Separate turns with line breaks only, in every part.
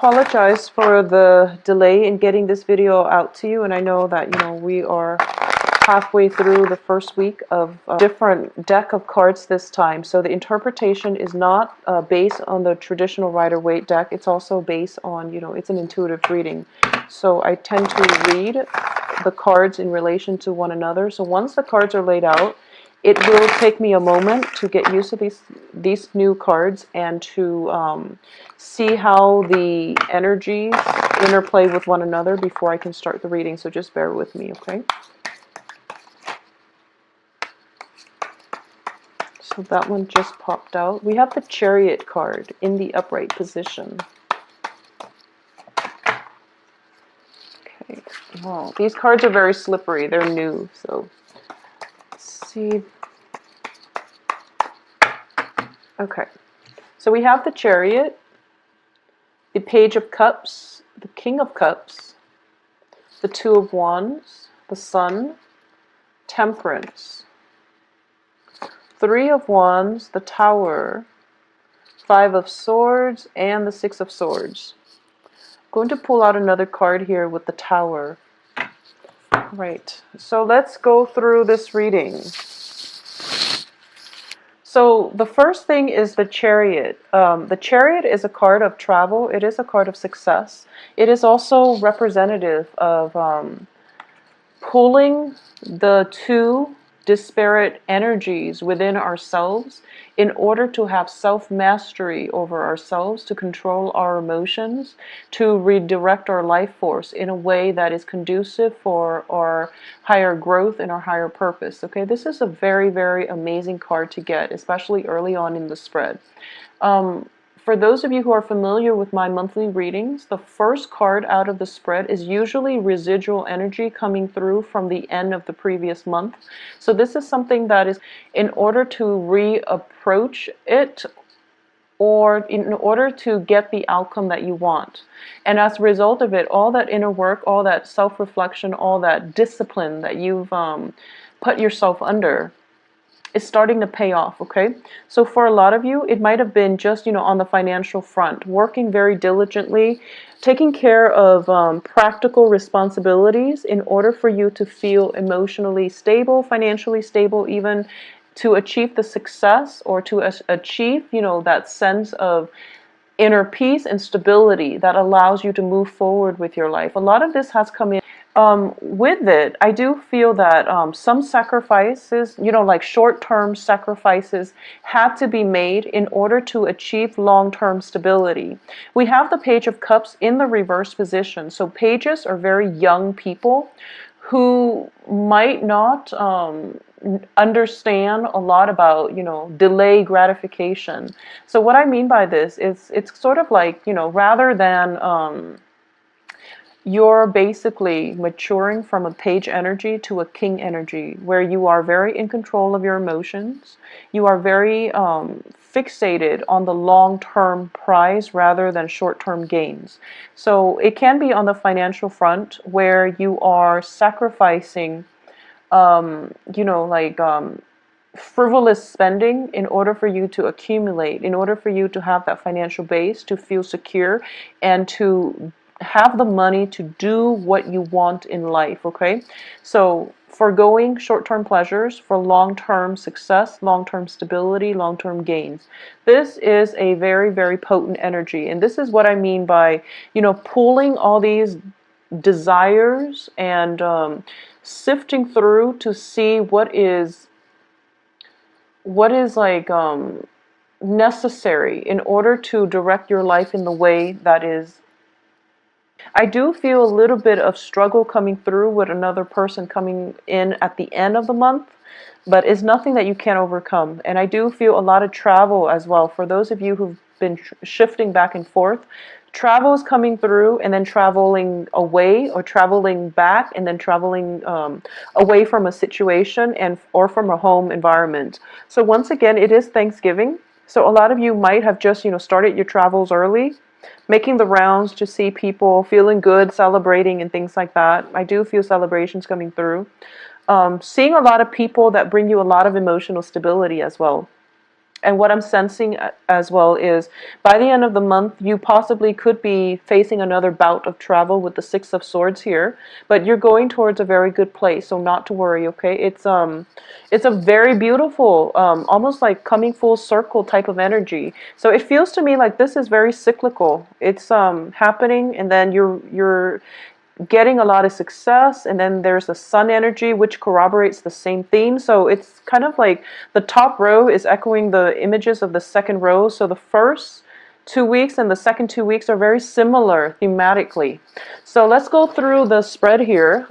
Apologize for the delay in getting this video out to you, and I know that we are halfway through the first week of a different deck of cards this time, so the interpretation is not based on the traditional Rider-Waite deck. It's also based on, it's an intuitive reading, so I tend to read the cards in relation to one another. So once the cards are laid out, it will take me a moment to get used to these new cards and to see how the energies interplay with one another before I can start the reading. So just bear with me, okay? So that one just popped out. We have the Chariot card in the upright position. Okay. Oh, these cards are very slippery. They're new, so let's see. Okay, so we have the Chariot, the Page of Cups, the King of Cups, the Two of Wands, the Sun, Temperance, Three of Wands, the Tower, Five of Swords, and the Six of Swords. I'm going to pull out another card here with the Tower. Right, so let's go through this reading. So the first thing is the Chariot. The Chariot is a card of travel. It is a card of success. It is also representative of pulling the two disparate energies within ourselves in order to have self-mastery over ourselves, to control our emotions, to redirect our life force in a way that is conducive for our higher growth and our higher purpose. Okay, this is a very, very amazing card to get, especially early on in the spread. For those of you who are familiar with my monthly readings, the first card out of the spread is usually residual energy coming through from the end of the previous month. So this is something that is in order to reapproach it, or in order to get the outcome that you want. And as a result of it, all that inner work, all that self-reflection, all that discipline that you've put yourself under is starting to pay off, okay? So for a lot of you, it might have been just, on the financial front, working very diligently, taking care of practical responsibilities in order for you to feel emotionally stable, financially stable, even to achieve the success or to achieve, that sense of inner peace and stability that allows you to move forward with your life. A lot of this has come in. With it, I do feel that some sacrifices, like short-term sacrifices, had to be made in order to achieve long-term stability. We have the Page of Cups in the reverse position. So pages are very young people who might not understand a lot about, delay gratification. So what I mean by this is it's sort of like, rather than you're basically maturing from a page energy to a king energy, where you are very in control of your emotions. You are very fixated on the long-term prize rather than short-term gains. So it can be on the financial front where you are sacrificing, frivolous spending in order for you to accumulate, in order for you to have that financial base, to feel secure, and to have the money to do what you want in life, okay? So forgoing short-term pleasures for long-term success, long-term stability, long-term gains. This is a very, very potent energy. And this is what I mean by, pulling all these desires and sifting through to see what is like necessary in order to direct your life in the way that is. I do feel a little bit of struggle coming through with another person coming in at the end of the month, but it's nothing that you can't overcome. And I do feel a lot of travel as well. For those of you who've been shifting back and forth, travel is coming through, and then traveling away, or traveling back, and then traveling away from a situation or from a home environment. So once again, it is Thanksgiving. So a lot of you might have just, started your travels early, making the rounds to see people, feeling good, celebrating, and things like that. I do feel celebrations coming through. Seeing a lot of people that bring you a lot of emotional stability as well. And what I'm sensing as well is by the end of the month, you possibly could be facing another bout of travel with the Six of Swords here, but you're going towards a very good place, so not to worry, okay? It's a very beautiful, almost like coming full circle type of energy. So it feels to me like this is very cyclical. It's happening, and then you're getting a lot of success, and then there's the sun energy which corroborates the same theme. So it's kind of like the top row is echoing the images of the second row. So the first 2 weeks and the second 2 weeks are very similar thematically. So let's go through the spread here.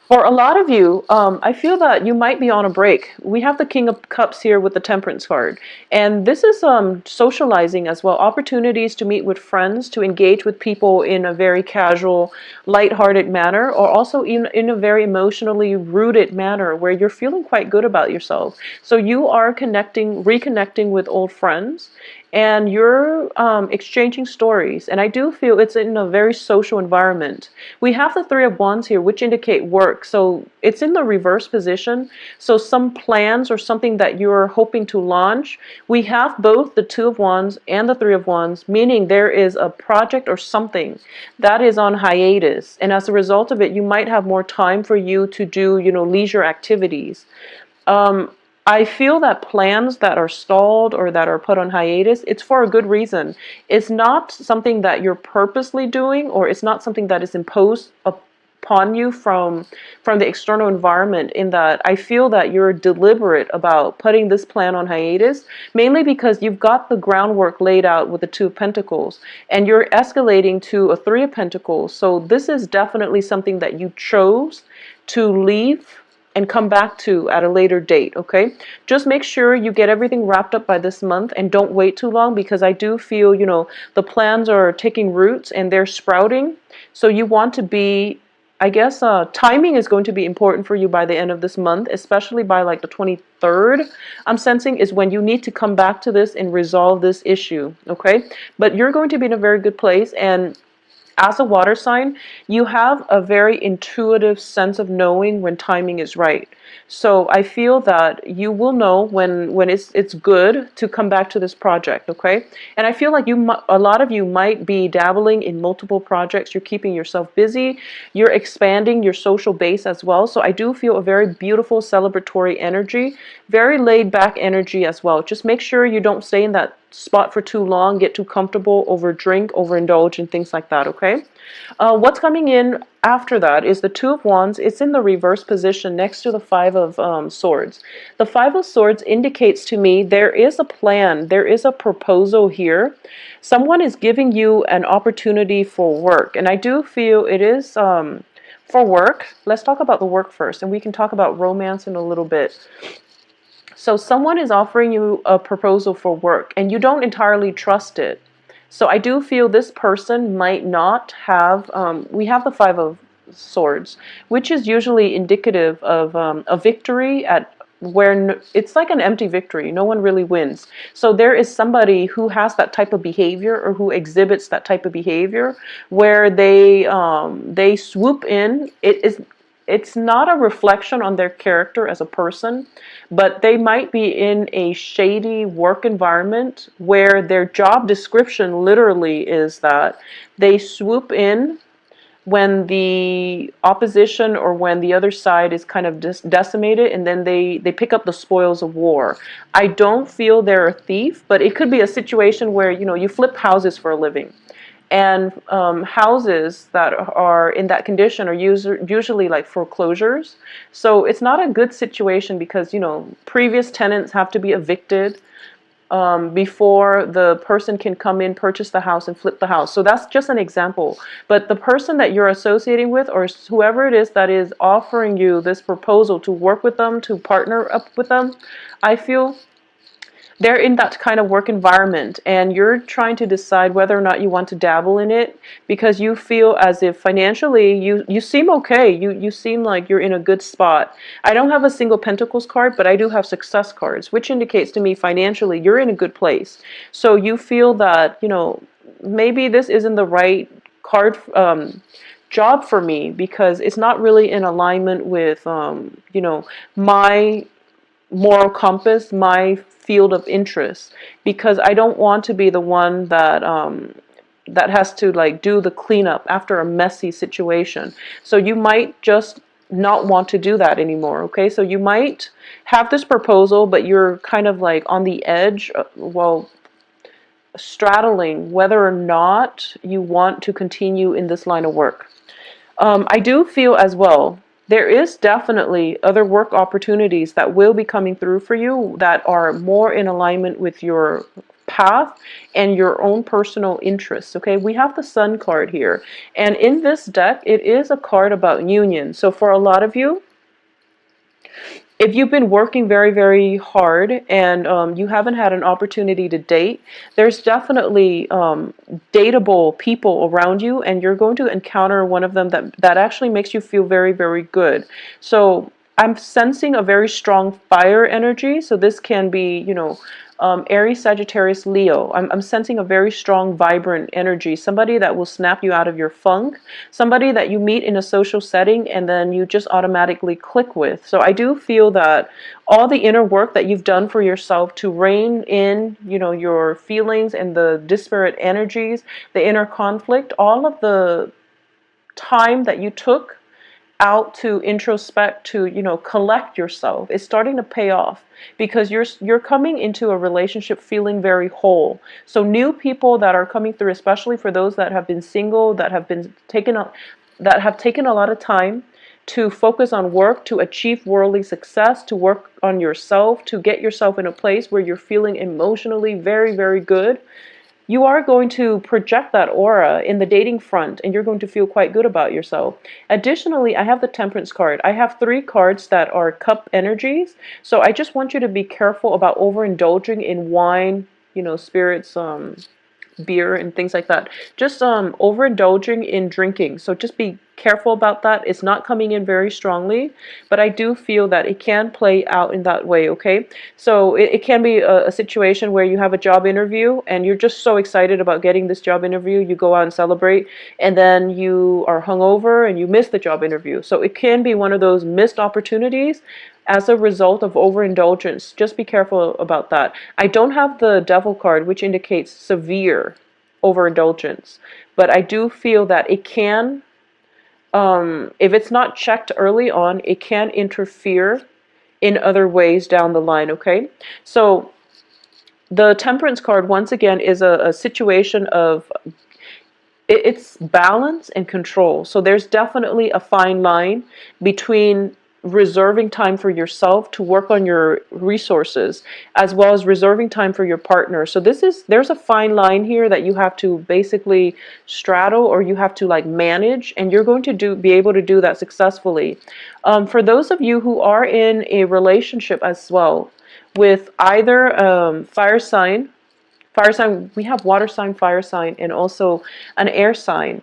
For a lot of you, I feel that you might be on a break. We have the King of Cups here with the Temperance card. And this is socializing as well. Opportunities to meet with friends, to engage with people in a very casual, lighthearted manner, or also in a very emotionally rooted manner where you're feeling quite good about yourself. So you are reconnecting with old friends, and you're exchanging stories. And I do feel it's in a very social environment. We have the Three of Wands here, which indicate work. So it's in the reverse position. So some plans or something that you're hoping to launch, we have both the Two of Wands and the Three of Wands, meaning there is a project or something that is on hiatus. And as a result of it, you might have more time for you to do, leisure activities. I feel that plans that are stalled or that are put on hiatus, it's for a good reason. It's not something that you're purposely doing, or it's not something that is imposed upon you from the external environment, in that I feel that you're deliberate about putting this plan on hiatus, mainly because you've got the groundwork laid out with the Two of Pentacles, and you're escalating to a Three of Pentacles. So this is definitely something that you chose to leave and come back to at a later date, okay? Just make sure you get everything wrapped up by this month, and don't wait too long, because I do feel, the plans are taking roots and they're sprouting. So you want to be, I guess, timing is going to be important for you by the end of this month, especially by like the 23rd, I'm sensing, is when you need to come back to this and resolve this issue, okay? But you're going to be in a very good place, and as a water sign, you have a very intuitive sense of knowing when timing is right. So I feel that you will know when it's good to come back to this project, okay? And I feel like a lot of you might be dabbling in multiple projects. You're keeping yourself busy. You're expanding your social base as well. So I do feel a very beautiful celebratory energy, very laid back energy as well. Just make sure you don't stay in that spot for too long, get too comfortable, overdrink, overindulge, and things like that, okay? What's coming in after that is the Two of Wands. It's in the reverse position next to the Five of Swords. The Five of Swords indicates to me there is a plan, there is a proposal here. Someone is giving you an opportunity for work, and I do feel it is for work. Let's talk about the work first, and we can talk about romance in a little bit. So someone is offering you a proposal for work, and you don't entirely trust it. So I do feel this person might not have, we have the Five of Swords, which is usually indicative of a victory at where it's like an empty victory. No one really wins. So there is somebody who has that type of behavior, or who exhibits that type of behavior, where they swoop in. It's not a reflection on their character as a person, but they might be in a shady work environment where their job description literally is that they swoop in when the opposition or when the other side is kind of decimated, and then they pick up the spoils of war. I don't feel they're a thief, but it could be a situation where, you flip houses for a living. And houses that are in that condition are usually like foreclosures. So it's not a good situation, because, previous tenants have to be evicted before the person can come in, purchase the house, and flip the house. So that's just an example. But the person that you're associating with, or whoever it is that is offering you this proposal to work with them, to partner up with them, I feel they're in that kind of work environment, and you're trying to decide whether or not you want to dabble in it, because you feel as if financially you seem okay. You seem like you're in a good spot. I don't have a single Pentacles card, but I do have success cards, which indicates to me financially you're in a good place. So you feel that, maybe this isn't the right card job for me, because it's not really in alignment with my moral compass, my field of interest, because I don't want to be the one that that has to like do the cleanup after a messy situation. So you might just not want to do that anymore, okay? So you might have this proposal, but you're kind of like on the edge, well, straddling whether or not you want to continue in this line of work. I do feel as well, there is definitely other work opportunities that will be coming through for you that are more in alignment with your path and your own personal interests. Okay, we have the Sun card here, and in this deck, it is a card about union. So for a lot of you, if you've been working very, very hard and you haven't had an opportunity to date, there's definitely dateable people around you, and you're going to encounter one of them that actually makes you feel very, very good. So I'm sensing a very strong fire energy. So this can be, you know, Aries, Sagittarius, Leo. I'm sensing a very strong, vibrant energy. Somebody that will snap you out of your funk. Somebody that you meet in a social setting and then you just automatically click with. So I do feel that all the inner work that you've done for yourself to rein in, you know, your feelings and the disparate energies, the inner conflict, all of the time that you took out to introspect, to, you know, collect yourself, is starting to pay off, because you're coming into a relationship feeling very whole. So new people that are coming through, especially for those that have been single, that have taken a lot of time to focus on work, to achieve worldly success, to work on yourself, to get yourself in a place where you're feeling emotionally very, very good. You are going to project that aura in the dating front, and you're going to feel quite good about yourself. Additionally, I have the Temperance card. I have 3 cards that are cup energies. So I just want you to be careful about overindulging in wine, you know, spirits, beer and things like that. Just overindulging in drinking. So just be careful about that. It's not coming in very strongly, but I do feel that it can play out in that way, okay? So it can be a situation where you have a job interview and you're just so excited about getting this job interview, you go out and celebrate, and then you are hungover and you miss the job interview. So it can be one of those missed opportunities as a result of overindulgence. Just be careful about that. I don't have the Devil card, which indicates severe overindulgence, but I do feel that it can, if it's not checked early on, it can interfere in other ways down the line, okay? So the Temperance card, once again, is a situation of, it's balance and control. So there's definitely a fine line between reserving time for yourself to work on your resources, as well as reserving time for your partner. So there's a fine line here that you have to basically straddle, or you have to like manage, and you're going to be able to do that successfully. For those of you who are in a relationship as well with either fire sign, we have water sign, fire sign, and also an air sign.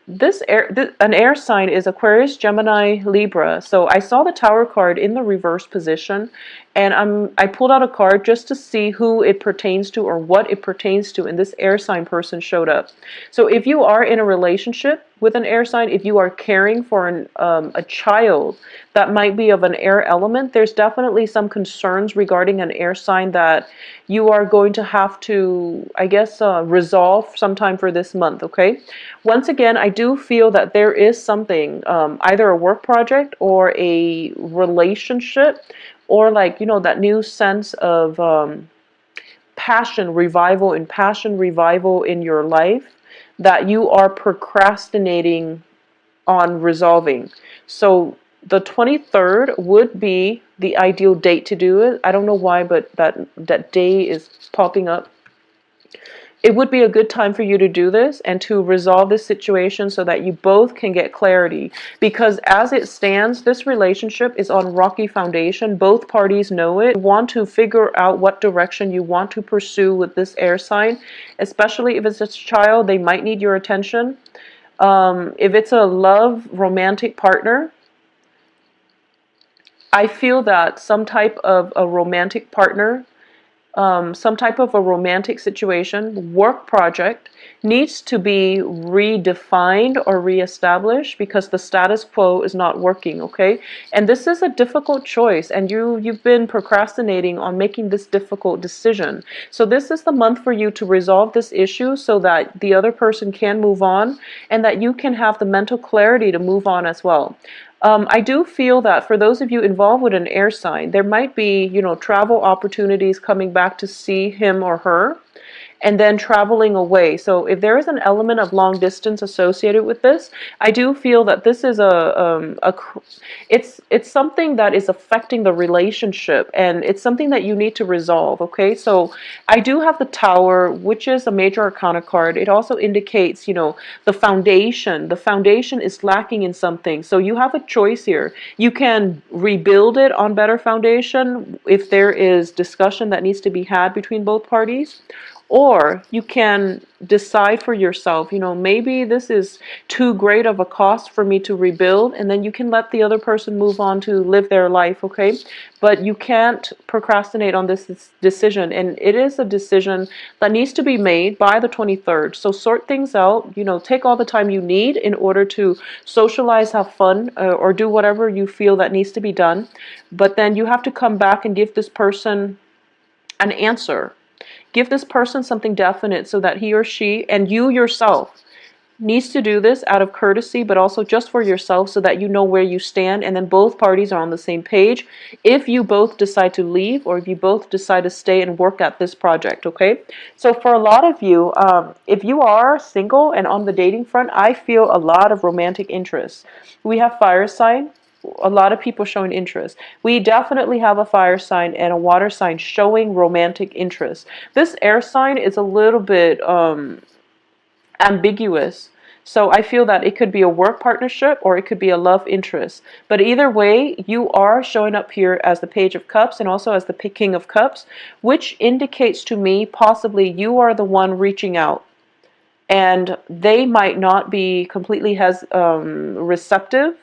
An air sign is Aquarius, Gemini, Libra. So I saw the Tower card in the reverse position, and I pulled out a card just to see who it pertains to or what it pertains to, and this air sign person showed up. So if you are in a relationship with an air sign, if you are caring for a child that might be of an air element, there's definitely some concerns regarding an air sign that you are going to have to, I guess, resolve sometime for this month, okay? Once again, I do feel that there is something, either a work project or a relationship, or like, you know, that new sense of passion revival in your life that you are procrastinating on resolving. So the 23rd would be the ideal date to do it. I don't know why, but that day is popping up. It would be a good time for you to do this and to resolve this situation so that you both can get clarity. Because as it stands, this relationship is on rocky foundation. Both parties know it. You want to figure out what direction you want to pursue with this air sign, especially if it's a child, they might need your attention. If it's a love romantic partner, I feel that some type of a romantic partner some type of a romantic situation, work project needs to be redefined or reestablished because the status quo is not working, okay? And this is a difficult choice, and you've been procrastinating on making this difficult decision. So this is the month for you to resolve this issue so that the other person can move on and that you can have the mental clarity to move on as well. I do feel that for those of you involved with an air sign, there might be, travel opportunities coming back to see him or her, and then traveling away. So if there is an element of long distance associated with this, I do feel that this is it's something that is affecting the relationship, and it's something that you need to resolve. Okay, so I do have the Tower, which is a major arcana card. It also indicates, the foundation. The foundation is lacking in something, so you have a choice here. You can rebuild it on better foundation if there is discussion that needs to be had between both parties. Or you can decide for yourself, maybe this is too great of a cost for me to rebuild, and then you can let the other person move on to live their life, okay? But you can't procrastinate on this decision, and it is a decision that needs to be made by the 23rd. So sort things out, take all the time you need in order to socialize, have fun, or do whatever you feel that needs to be done. But then you have to come back and give this person an answer. Give this person something definite so that he or she and you yourself needs to do this out of courtesy, but also just for yourself so that you know where you stand, and then both parties are on the same page if you both decide to leave or if you both decide to stay and work at this project, okay? So for a lot of you, if you are single and on the dating front, I feel a lot of romantic interest. We have fire sign. A lot of people showing interest. We definitely have a fire sign and a water sign showing romantic interest. This air sign is a little bit ambiguous. So I feel that it could be a work partnership or it could be a love interest. But either way, you are showing up here as the Page of Cups and also as the King of Cups, which indicates to me possibly you are the one reaching out. And they might not be completely receptive.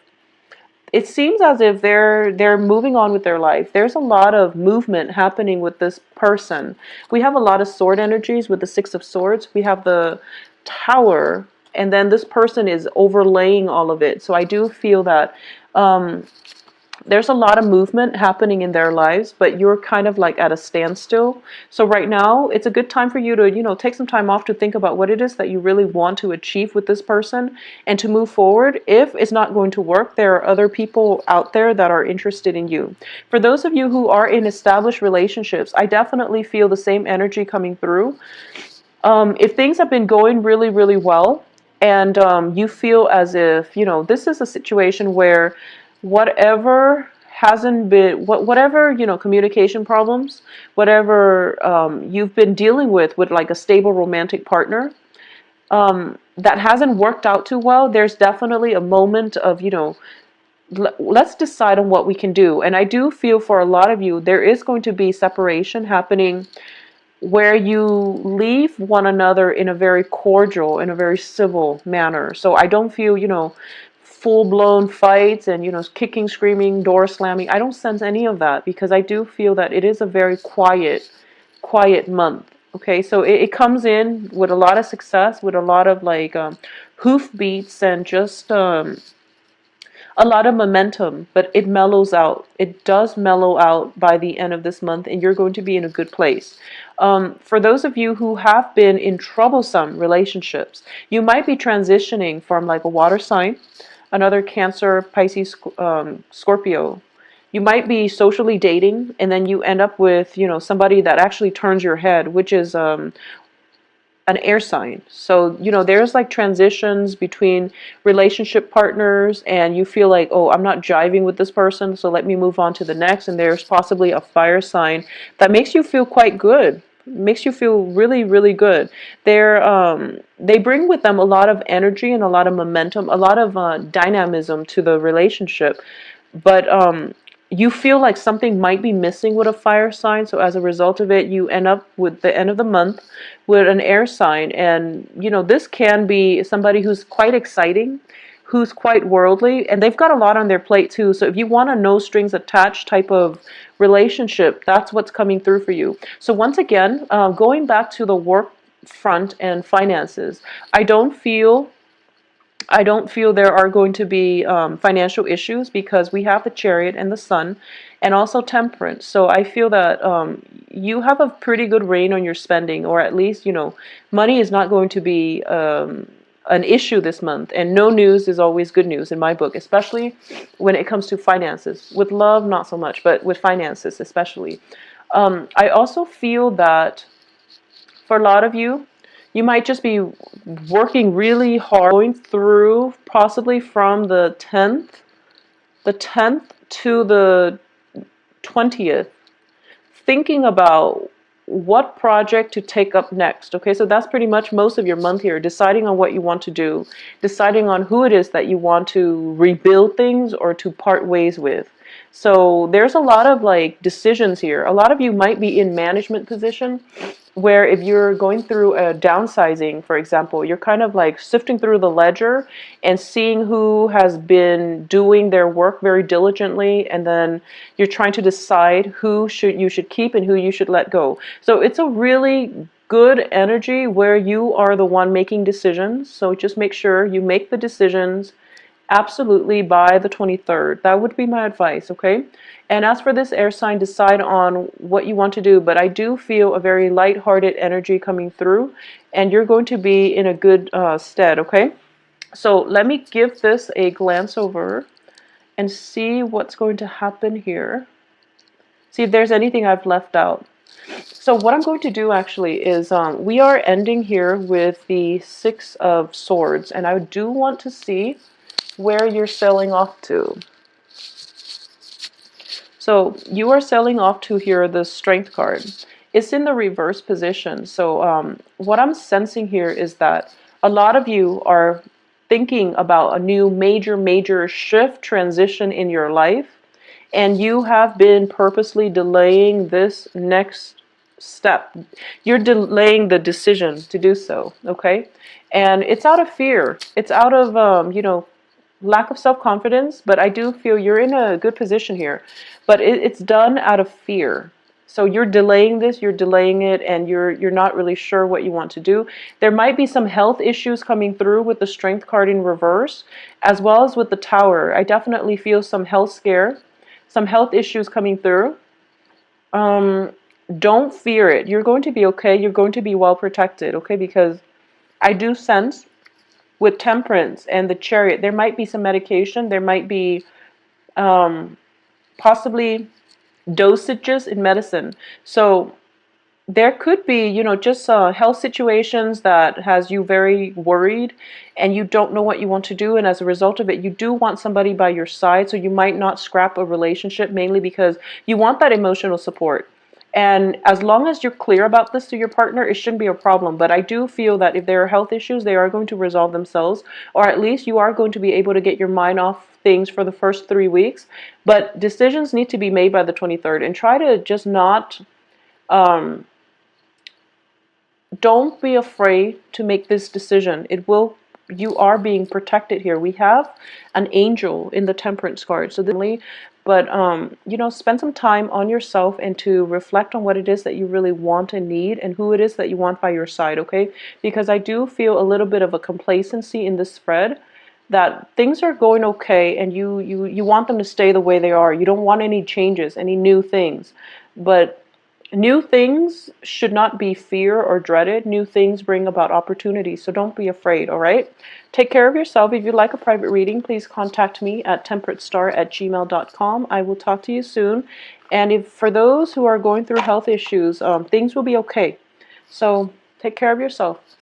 It seems as if they're moving on with their life. There's a lot of movement happening with this person. We have a lot of sword energies with the Six of Swords. We have the Tower, and then this person is overlaying all of it. So I do feel that there's a lot of movement happening in their lives, but you're kind of like at a standstill. So right now, it's a good time for you to, take some time off to think about what it is that you really want to achieve with this person and to move forward. If it's not going to work, there are other people out there that are interested in you. For those of you who are in established relationships, I definitely feel the same energy coming through. If things have been going really, really well, and you feel as if, this is a situation where whatever hasn't been, whatever, communication problems, whatever you've been dealing with like a stable romantic partner, that hasn't worked out too well, there's definitely a moment of, let's decide on what we can do. And I do feel for a lot of you, there is going to be separation happening where you leave one another in a very cordial, in a very civil manner. So I don't feel, full-blown fights and, kicking, screaming, door slamming. I don't sense any of that because I do feel that it is a very quiet month. Okay, so it comes in with a lot of success, with a lot of like hoof beats and just a lot of momentum, but it mellows out. It does mellow out by the end of this month, and you're going to be in a good place. For those of you who have been in troublesome relationships, you might be transitioning from like a water sign, another Cancer, Pisces, Scorpio. You might be socially dating, and then you end up with, somebody that actually turns your head, which is an air sign. So, there's like transitions between relationship partners and you feel like, oh, I'm not jiving with this person, so let me move on to the next. And there's possibly a fire sign that makes you feel quite good, makes you feel really, really good. They bring with them a lot of energy and a lot of momentum, a lot of dynamism to the relationship. But you feel like something might be missing with a fire sign, so as a result of it, you end up with the end of the month with an air sign. And, this can be somebody who's quite exciting, who's quite worldly, and they've got a lot on their plate too. So if you want a no strings attached type of relationship, that's what's coming through for you. So once again, going back to the work front and finances, I don't feel there are going to be financial issues, because we have the Chariot and the Sun, and also Temperance. So I feel that you have a pretty good reign on your spending, or at least, money is not going to be an issue this month. And no news is always good news in my book, especially when it comes to finances. With love, not so much, but with finances especially. I also feel that for a lot of you, you might just be working really hard, going through possibly from the 10th to the 20th, thinking about what project to take up next. Okay, so that's pretty much most of your month here, deciding on what you want to do, deciding on who it is that you want to rebuild things or to part ways with. So there's a lot of like decisions here. A lot of you might be in management position, where if you're going through a downsizing, for example, you're kind of like sifting through the ledger and seeing who has been doing their work very diligently, and then you're trying to decide who you should keep and who you should let go. So it's a really good energy where you are the one making decisions. So just make sure you make the decisions absolutely by the 23rd. That would be my advice, okay? And as for this air sign, decide on what you want to do. But I do feel a very light-hearted energy coming through, and you're going to be in a good stead, okay? So let me give this a glance over and see what's going to happen here. See if there's anything I've left out. So what I'm going to do actually is we are ending here with the Six of Swords, and I do want to see where you're sailing off to. So you are sailing off to here, the Strength card. It's in the reverse position. So what I'm sensing here is that a lot of you are thinking about a new major shift, transition in your life, and you have been purposely delaying this next step. You're delaying the decision to do so, okay? And it's out of fear. It's out of, lack of self-confidence, but I do feel you're in a good position here. But it's done out of fear. So you're delaying this, you're delaying it, and you're not really sure what you want to do. There might be some health issues coming through with the Strength card in reverse, as well as with the Tower. I definitely feel some health scare, some health issues coming through. Don't fear it. You're going to be okay. You're going to be well protected, okay? Because I do sense with Temperance and the Chariot, there might be some medication, there might be possibly dosages in medicine. So there could be, just health situations that has you very worried, and you don't know what you want to do, and as a result of it, you do want somebody by your side, so you might not scrap a relationship, mainly because you want that emotional support. And as long as you're clear about this to your partner, it shouldn't be a problem. But I do feel that if there are health issues, they are going to resolve themselves, or at least you are going to be able to get your mind off things for the first 3 weeks. But decisions need to be made by the 23rd, and try to just not, don't be afraid to make this decision. You are being protected here. We have an angel in the Temperance card. So but spend some time on yourself and to reflect on what it is that you really want and need, and who it is that you want by your side, okay? Because I do feel a little bit of a complacency in this spread, that things are going okay, and you want them to stay the way they are. You don't want any changes, any new things. But new things should not be fear or dreaded. New things bring about opportunities, so don't be afraid, all right? Take care of yourself. If you'd like a private reading, please contact me at temperatestar@gmail.com. I will talk to you soon. And for those who are going through health issues, things will be okay. So take care of yourself.